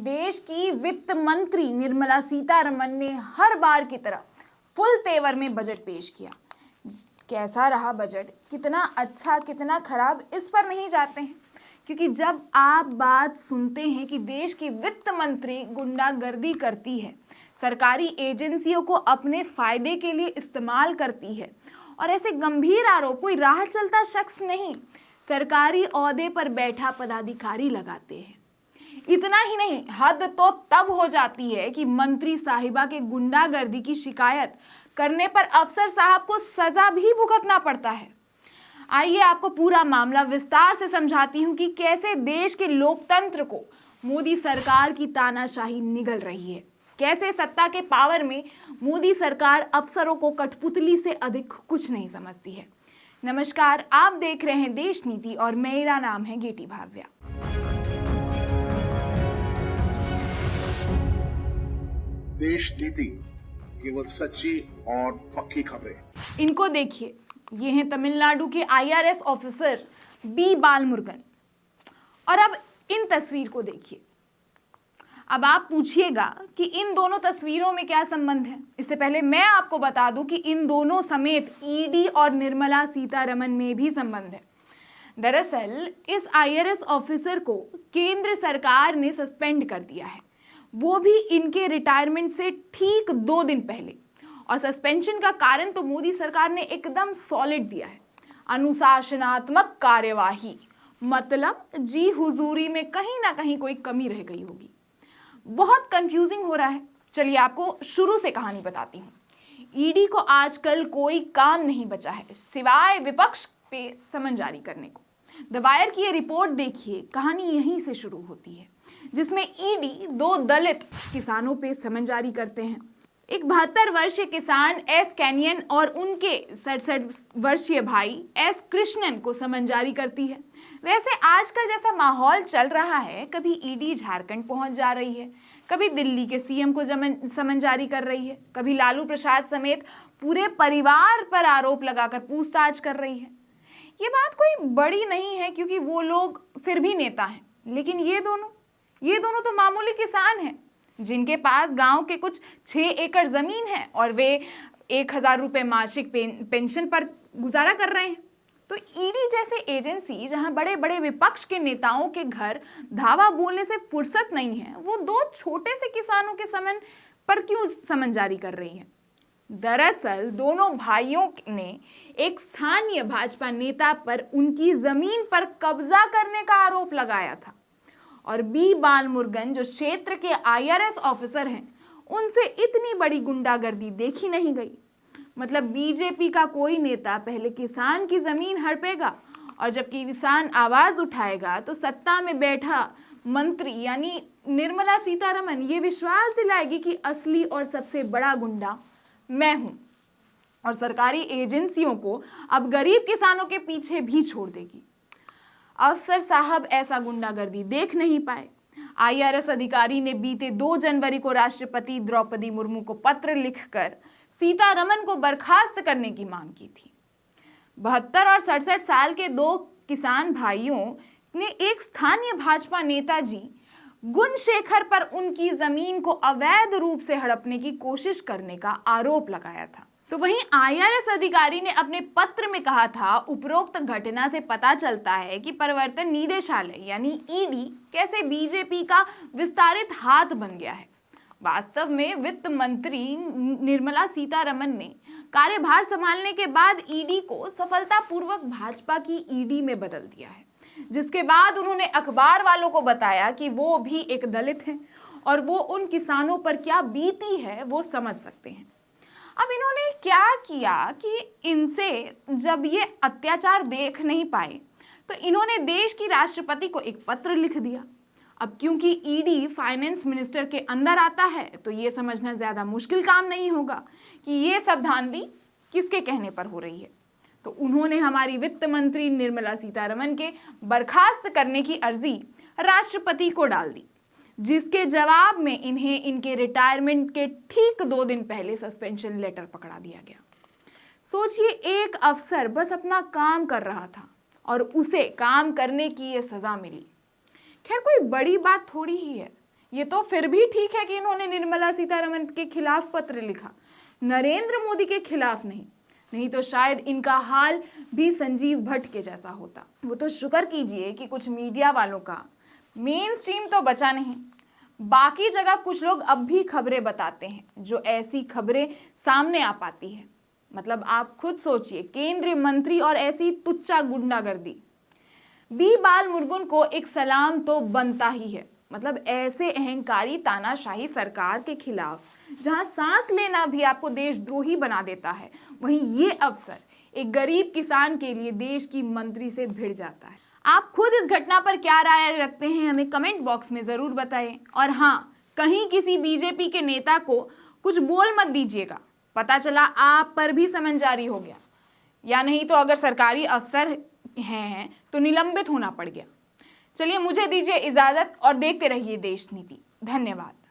देश की वित्त मंत्री निर्मला सीतारमण ने हर बार की तरह फुल तेवर में बजट पेश किया। कैसा रहा बजट, कितना अच्छा कितना खराब, इस पर नहीं जाते हैं, क्योंकि जब आप बात सुनते हैं कि देश की वित्त मंत्री गुंडागर्दी करती है, सरकारी एजेंसियों को अपने फायदे के लिए इस्तेमाल करती है, और ऐसे गंभीर आरोप कोई राह चलता शख्स नहीं, सरकारी ओहदे पर बैठा पदाधिकारी लगाते हैं। इतना ही नहीं, हद तो तब हो जाती है कि मंत्री साहिबा के गुंडागर्दी की शिकायत करने पर अफसर साहब को सजा भी भुगतना पड़ता है। आइए आपको पूरा मामला विस्तार से समझाती हूं कि कैसे देश के लोकतंत्र को मोदी सरकार की तानाशाही निगल रही है, कैसे सत्ता के पावर में मोदी सरकार अफसरों को कठपुतली से अधिक कुछ नहीं समझती है। नमस्कार, आप देख रहे हैं देश नीति और मेरा नाम है गेटी भाव्या। देश नीति, केवल सच्ची और पक्की खबरें। इनको देखिए, ये हैं तमिलनाडु के आईआरएस ऑफिसर बी बालमुरुगन। और अब इन तस्वीर को देखिए। अब आप पूछिएगा कि इन दोनों तस्वीरों में क्या संबंध है। इससे पहले मैं आपको बता दूं कि इन दोनों समेत ईडी और निर्मला सीतारमण में भी संबंध है। दरअसल इस आईआरएस ऑफिसर को केंद्र सरकार ने सस्पेंड कर दिया है, वो भी इनके रिटायरमेंट से ठीक 2 दिन पहले। और सस्पेंशन का कारण तो मोदी सरकार ने एकदम सॉलिड दिया है, अनुशासनात्मक कार्यवाही। मतलब जी हुजूरी में कहीं ना कहीं कोई कमी रह गई होगी। बहुत कंफ्यूजिंग हो रहा है। चलिए आपको शुरू से कहानी बताती हूँ। ईडी को आजकल कोई काम नहीं बचा है सिवाय विपक्ष पे समन जारी करने को। द वायर की ये रिपोर्ट देखिए, कहानी यहीं से शुरू होती है, जिसमें ईडी 2 दलित किसानों पे समन जारी करते हैं। एक 72 वर्षीय किसान एस कैनियन और उनके 67 वर्षीय भाई एस कृष्णन को समन जारी करती है। वैसे आजकल जैसा माहौल चल रहा है, कभी ईडी झारखंड पहुंच जा रही है, कभी दिल्ली के सीएम को समन जारी कर रही है, कभी लालू प्रसाद समेत पूरे परिवार पर आरोप लगाकर पूछताछ कर रही है। ये बात कोई बड़ी नहीं है, क्योंकि वो लोग फिर भी नेता हैं। लेकिन ये दोनों तो मामूली किसान हैं, जिनके पास गांव के कुछ 6 एकड़ जमीन है और वे 1000 रुपए मासिक पेंशन पर गुजारा कर रहे हैं। तो ईडी जैसे एजेंसी, जहां बड़े बड़े विपक्ष के नेताओं के घर धावा बोलने से फुर्सत नहीं है, वो 2 छोटे से किसानों के समन पर क्यों समन जारी कर रही है? दरअसल दोनों भाइयों ने एक स्थानीय भाजपा नेता पर उनकी जमीन पर कब्जा करने का आरोप लगाया था, और बी बालमुरुगन जो क्षेत्र के आईआरएस ऑफिसर हैं, उनसे इतनी बड़ी गुंडागर्दी देखी नहीं गई। मतलब बीजेपी का कोई नेता पहले किसान की जमीन हड़पेगा, और जब किसान आवाज उठाएगा तो सत्ता में बैठा मंत्री यानी निर्मला सीतारमण ये विश्वास दिलाएगी कि असली और सबसे बड़ा गुंडा मैं हूं, और सरकारी एजेंसियों को अब गरीब किसानों के पीछे भी छोड़ देगी। अफसर साहब ऐसा गुंडागर्दी देख नहीं पाए। आईआरएस अधिकारी ने बीते 2 जनवरी को राष्ट्रपति द्रौपदी मुर्मू को पत्र लिखकर सीतारमण को बर्खास्त करने की मांग की थी। 72 और 67 साल के 2 किसान भाइयों ने एक स्थानीय भाजपा नेताजी गुणशेखर पर उनकी जमीन को अवैध रूप से हड़पने की कोशिश करने का आरोप लगाया था। तो वहीं आईआरएस अधिकारी ने अपने पत्र में कहा था, उपरोक्त घटना से पता चलता है कि प्रवर्तन निदेशालय यानी ईडी कैसे बीजेपी का विस्तारित हाथ बन गया है। वास्तव में वित्त मंत्री निर्मला सीतारमण ने कार्यभार संभालने के बाद ईडी को सफलतापूर्वक भाजपा की ईडी में बदल दिया है, जिसके बाद उन्होंने अखबार वालों को बताया कि वो भी एक दलित हैं और वो उन किसानों पर क्या बीती है वो समझ सकते हैं। अब इन्होंने क्या किया कि इनसे जब ये अत्याचार देख नहीं पाए, तो इन्होंने देश की राष्ट्रपति को एक पत्र लिख दिया। अब क्योंकि ईडी फाइनेंस मिनिस्टर के अंदर आता है, तो ये समझना ज्यादा मुश्किल काम नहीं होगा कि ये सब धांधली किसके कहने पर हो रही है। तो उन्होंने हमारी वित्त मंत्री निर्मला सीतारमण के बर्खास्त करने की अर्जी राष्ट्रपति को डाल दी, जिसके जवाब में इन्हें इनके रिटायरमेंट के ठीक 2 दिन पहले सस्पेंशन लेटर पकड़ा दिया गया। सोचिए, एक अफसर बस अपना काम कर रहा था और उसे काम करने की ये सजा मिली। खैर कोई बड़ी बात थोड़ी ही है, ये तो फिर भी ठीक है कि इन्होंने निर्मला सीतारमण के खिलाफ पत्र लिखा, नरेंद्र मोदी के खिलाफ नहीं तो शायद इनका हाल भी संजीव भट्ट के जैसा होता। वो तो शुक्र कीजिए कि कुछ मीडिया वालों का मेन स्ट्रीम तो बचा नहीं, बाकी जगह कुछ लोग अब भी खबरें बताते हैं जो ऐसी खबरें सामने आ पाती है। मतलब आप खुद सोचिए, केंद्रीय मंत्री और ऐसी तुच्चा गुंडागर्दी। बी बाल मुर्गन को एक सलाम तो बनता ही है। मतलब ऐसे अहंकारी तानाशाही सरकार के खिलाफ जहां सांस लेना भी आपको देशद्रोही बना देता है, वहीं ये अफसर एक गरीब किसान के लिए देश की मंत्री से भिड़ जाता है। आप खुद इस घटना पर क्या राय रखते हैं हमें कमेंट बॉक्स में जरूर बताएं। और हाँ, कहीं किसी बीजेपी के नेता को कुछ बोल मत दीजिएगा, पता चला आप पर भी समन जारी हो गया, या नहीं तो अगर सरकारी अफसर हैं तो निलंबित होना पड़ गया। चलिए मुझे दीजिए इजाजत और देखते रहिए देश नीति। धन्यवाद।